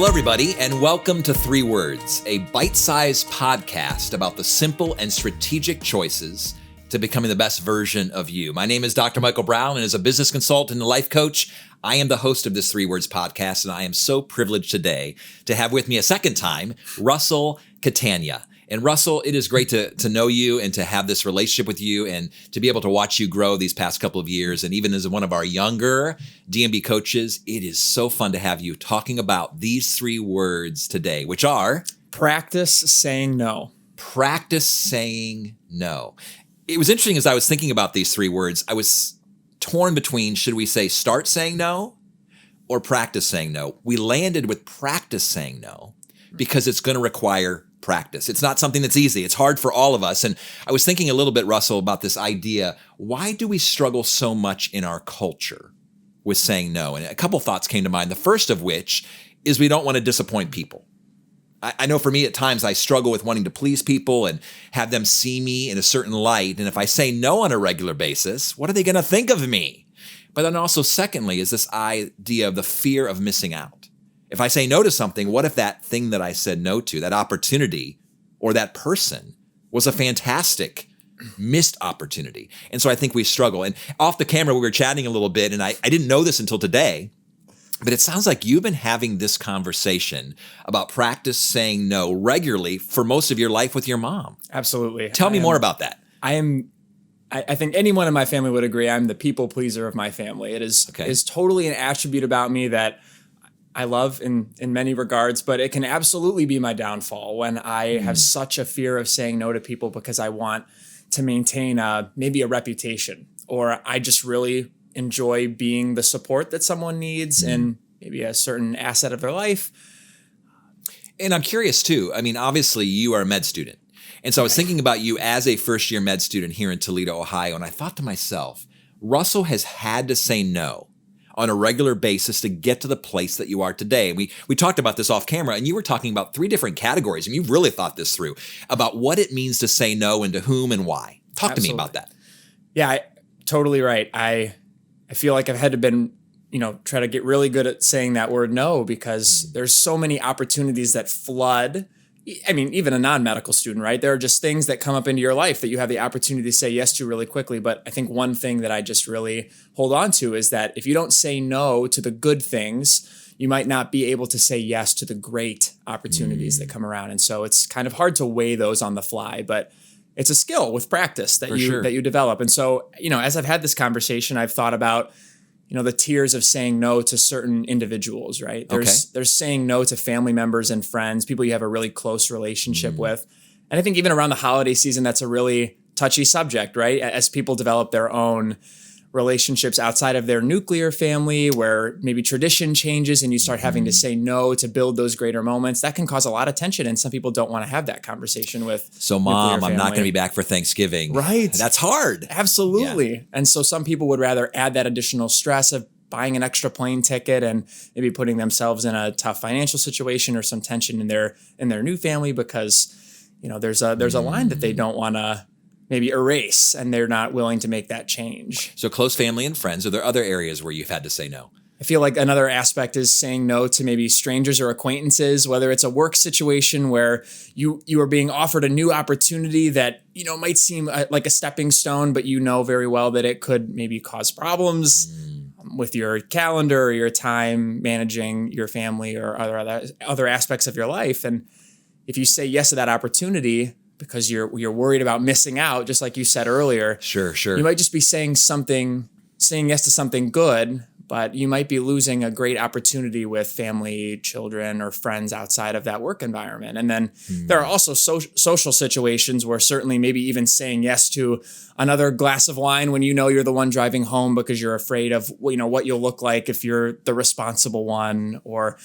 Hello, everybody, and welcome to 3 Words, a bite-sized podcast about the simple and strategic choices to becoming the best version of you. My name is Dr. Michael Brown, and as a business consultant and life coach, I am the host of this 3 Words podcast, and I am so privileged today to have with me a second time, Russell Catania. And Russell, it is great to know you and to have this relationship with you and to be able to watch you grow these past couple of years. And even as one of our younger D&B coaches, it is so fun to have you talking about these 3 words today, which are... Practice saying no. Practice saying no. It was interesting as I was thinking about these 3 words, I was torn between, should we say start saying no or practice saying no? We landed with practice saying no because it's going to require practice. It's not something that's easy. It's hard for all of us. And I was thinking a little bit, Russell, about this idea. Why do we struggle so much in our culture with saying no? And a couple thoughts came to mind. The first of which is we don't want to disappoint people. I know for me at times I struggle with wanting to please people and have them see me in a certain light. And if I say no on a regular basis, what are they going to think of me? But then also secondly is this idea of the fear of missing out. If I say no to something, what if that thing that I said no to, that opportunity or that person was a fantastic missed opportunity? And so I think we struggle. And off the camera, we were chatting a little bit, and I didn't know this until today, but it sounds like you've been having this conversation about practice saying no regularly for most of your life with your mom. Absolutely. Tell me more about that. I think anyone in my family would agree I'm the people pleaser of my family. It is totally an attribute about me that I love in many regards, but it can absolutely be my downfall when I have such a fear of saying no to people because I want to maintain maybe a reputation, or I just really enjoy being the support that someone needs and maybe a certain asset of their life. And I'm curious too. I mean, obviously you are a med student. And so I was thinking about you as a first-year med student here in Toledo, Ohio, and I thought to myself, Russell has had to say no on a regular basis to get to the place that you are today. We talked about this off camera, and you were talking about 3 different categories, and you've really thought this through about what it means to say no and to whom and why. Talk to me about that. Yeah, totally right. I feel like I've had to try to get really good at saying that word no, because there's so many opportunities that flood. I mean, even a non-medical student, right? There are just things that come up into your life that you have the opportunity to say yes to really quickly. But I think one thing that I just really hold on to is that if you don't say no to the good things, you might not be able to say yes to the great opportunities that come around. And so it's kind of hard to weigh those on the fly, but it's a skill with practice that you develop. And so, as I've had this conversation, I've thought about the tiers of saying no to certain individuals, right? There's saying no to family members and friends, people you have a really close relationship with. And I think even around the holiday season, that's a really touchy subject, right? As people develop their own relationships outside of their nuclear family, where maybe tradition changes and you start having to say no to build those greater moments, that can cause a lot of tension. And some people don't want to have that conversation with. So Mom, I'm not going to be back for Thanksgiving. Right. That's hard. Absolutely. Yeah. And so some people would rather add that additional stress of buying an extra plane ticket and maybe putting themselves in a tough financial situation or some tension in their new family because, there's a line that they don't want to maybe erase, and they're not willing to make that change. So close family and friends, are there other areas where you've had to say no? I feel like another aspect is saying no to maybe strangers or acquaintances, whether it's a work situation where you are being offered a new opportunity that, might seem like a stepping stone, but very well that it could maybe cause problems with your calendar or your time managing your family or other aspects of your life. And if you say yes to that opportunity because you're worried about missing out, just like you said earlier. Sure. You might just be saying yes to something good, but you might be losing a great opportunity with family, children, or friends outside of that work environment. And then there are also social situations where certainly maybe even saying yes to another glass of wine when you're the one driving home because you're afraid of what you'll look like if you're the responsible one, or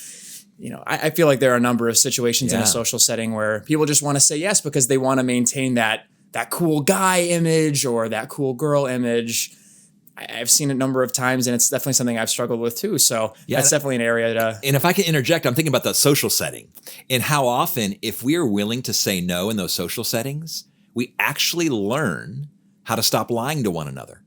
I feel like there are a number of situations in a social setting where people just want to say yes because they want to maintain that cool guy image or that cool girl image. I've seen it a number of times, and it's definitely something I've struggled with too. So that's definitely an area to... And if I can interject, I'm thinking about the social setting and how often, if we are willing to say no in those social settings, we actually learn how to stop lying to one another.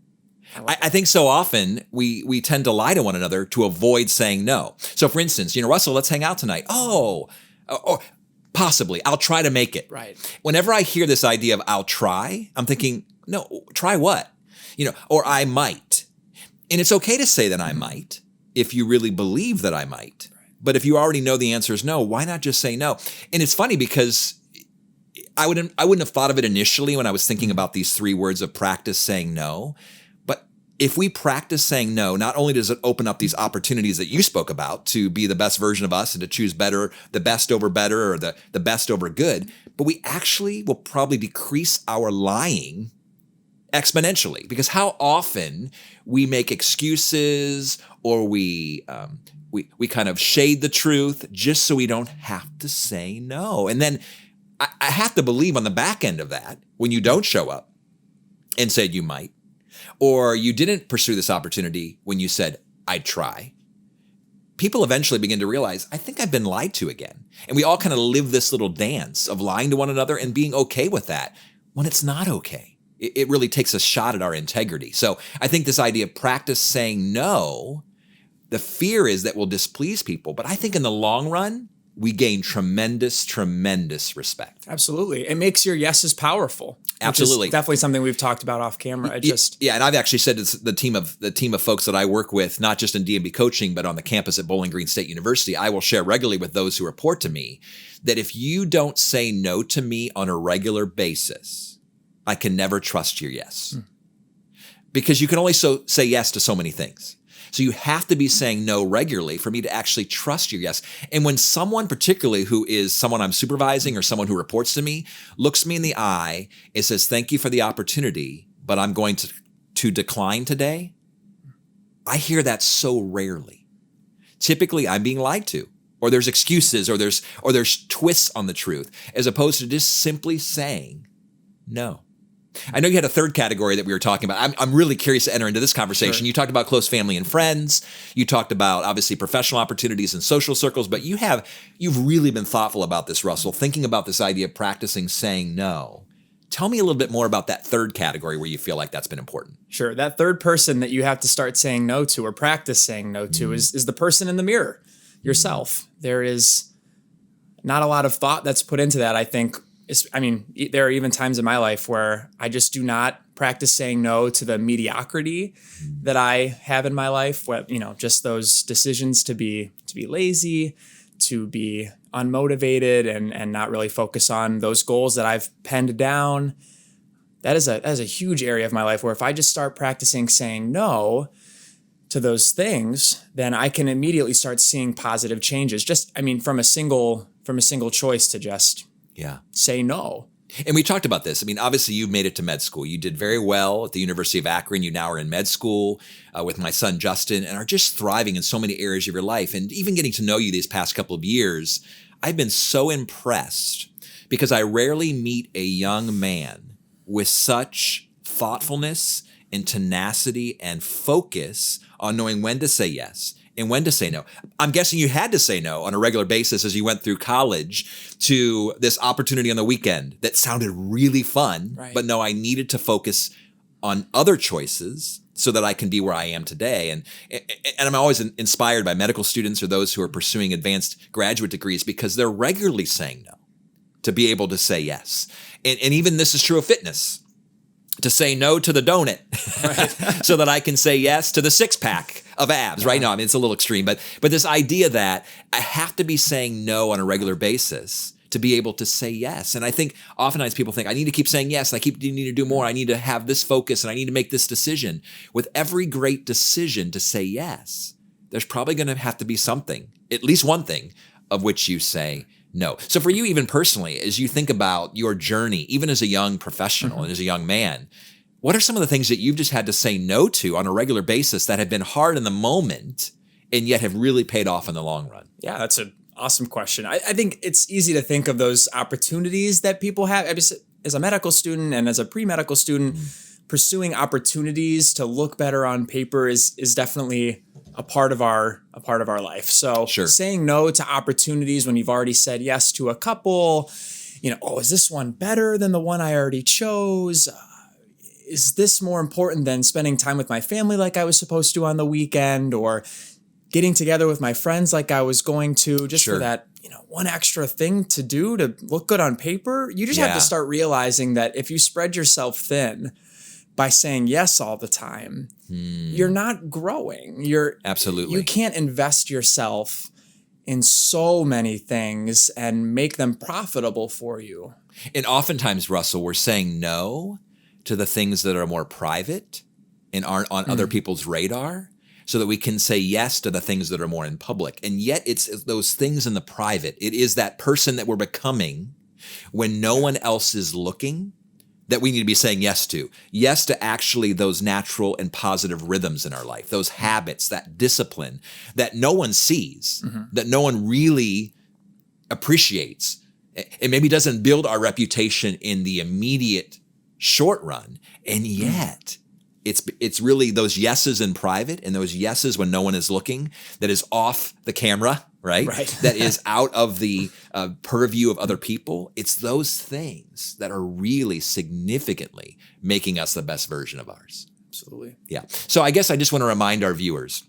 I think so often we tend to lie to one another to avoid saying no. So for instance, Russell, let's hang out tonight. Oh, or possibly, I'll try to make it. Right. Whenever I hear this idea of I'll try, I'm thinking, no, try what? Or I might. And it's okay to say that I might if you really believe that I might. But if you already know the answer is no, why not just say no? And it's funny because I wouldn't have thought of it initially when I was thinking about these 3 words of practice saying no. But if we practice saying no, not only does it open up these opportunities that you spoke about to be the best version of us and to choose better, the best over better, or the best over good, but we actually will probably decrease our lying exponentially, because how often we make excuses or we kind of shade the truth just so we don't have to say no. And then I have to believe on the back end of that, when you don't show up and said you might, or you didn't pursue this opportunity when you said I'd try, people eventually begin to realize, I think I've been lied to again. And we all kind of live this little dance of lying to one another and being okay with that when it's not okay. It really takes a shot at our integrity. So I think this idea of practice saying no, the fear is that we'll displease people. But I think in the long run, we gain tremendous, tremendous respect. Absolutely. It makes your yeses powerful. Absolutely. Which is definitely something we've talked about off camera. And I've actually said to the team of folks that I work with, not just in D&B coaching, but on the campus at Bowling Green State University, I will share regularly with those who report to me that if you don't say no to me on a regular basis, I can never trust your yes. Because you can only say yes to so many things. So you have to be saying no regularly for me to actually trust your yes. And when someone, particularly who is someone I'm supervising or someone who reports to me, looks me in the eye and says, thank you for the opportunity, but I'm going to decline today, I hear that so rarely. Typically, I'm being lied to, or there's excuses, or there's twists on the truth, as opposed to just simply saying no. I know you had a third category that we were talking about. I'm really curious to enter into this conversation. Sure. You talked about close family and friends. You talked about, obviously, professional opportunities and social circles, but you've really been thoughtful about this, Russell, thinking about this idea of practicing saying no. Tell me a little bit more about that third category where you feel like that's been important. Sure. That third person that you have to start saying no to or practice saying no to is the person in the mirror, yourself. There is not a lot of thought that's put into that, I think. There are even times in my life where I just do not practice saying no to the mediocrity that I have in my life. Just those decisions to be lazy, to be unmotivated, and not really focus on those goals that I've penned down. That is a huge area of my life where if I just start practicing saying no to those things, then I can immediately start seeing positive changes. From a single choice to just say no. And we talked about this. Obviously, you made it to med school. You did very well at the University of Akron. You now are in med school with my son, Justin, and are just thriving in so many areas of your life. And even getting to know you these past couple of years, I've been so impressed because I rarely meet a young man with such thoughtfulness and tenacity and focus on knowing when to say yes and when to say no. I'm guessing you had to say no on a regular basis as you went through college to this opportunity on the weekend that sounded really fun, right. But no, I needed to focus on other choices so that I can be where I am today. And I'm always inspired by medical students or those who are pursuing advanced graduate degrees because they're regularly saying no to be able to say yes. And even this is true of fitness. To say no to the donut right. So that I can say yes to the 6-pack of abs right now. It's a little extreme, but this idea that I have to be saying no on a regular basis to be able to say yes. And I think oftentimes people think I need to keep saying yes. I need to do more. I need to have this focus and I need to make this decision. With every great decision to say yes, there's probably going to have to be something, at least one thing of which you say no. So for you, even personally, as you think about your journey, even as a young professional and as a young man, what are some of the things that you've just had to say no to on a regular basis that have been hard in the moment and yet have really paid off in the long run? Yeah, that's an awesome question. I think it's easy to think of those opportunities that people have. As a medical student and as a pre-medical student, pursuing opportunities to look better on paper is definitely a part of our life. So saying no to opportunities when you've already said yes to a couple, is this one better than the one I already chose? is this more important than spending time with my family like I was supposed to on the weekend, or getting together with my friends like I was going to, just for that, one extra thing to do to look good on paper? You just have to start realizing that if you spread yourself thin by saying yes all the time, you're not growing. Absolutely. You can't invest yourself in so many things and make them profitable for you. And oftentimes, Russell, we're saying no to the things that are more private and aren't on other people's radar, so that we can say yes to the things that are more in public. And yet it's those things in the private. It is that person that we're becoming when no one else is looking that we need to be saying yes to. Yes to actually those natural and positive rhythms in our life, those habits, that discipline that no one sees, that no one really appreciates. It maybe doesn't build our reputation in the immediate short run. And yet it's really those yeses in private and those yeses when no one is looking, that is off the camera, right? That is out of the purview of other people. It's those things that are really significantly making us the best version of ours. Absolutely. Yeah. So I guess I just want to remind our viewers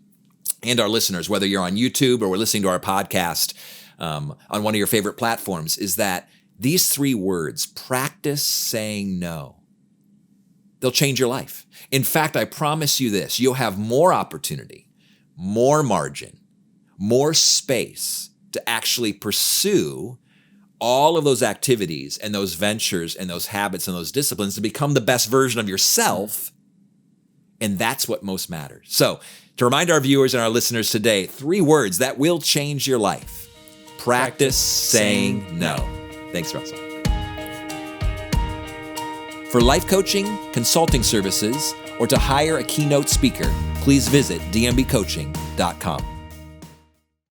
and our listeners, whether you're on YouTube or we're listening to our podcast on one of your favorite platforms, is that these 3 words, practice saying no, they'll change your life. In fact, I promise you this, you'll have more opportunity, more margin, more space to actually pursue all of those activities and those ventures and those habits and those disciplines to become the best version of yourself. And that's what most matters. So to remind our viewers and our listeners today, 3 words that will change your life. Practice saying no. Thanks, Russell. For life coaching, consulting services, or to hire a keynote speaker, please visit dmbcoaching.com.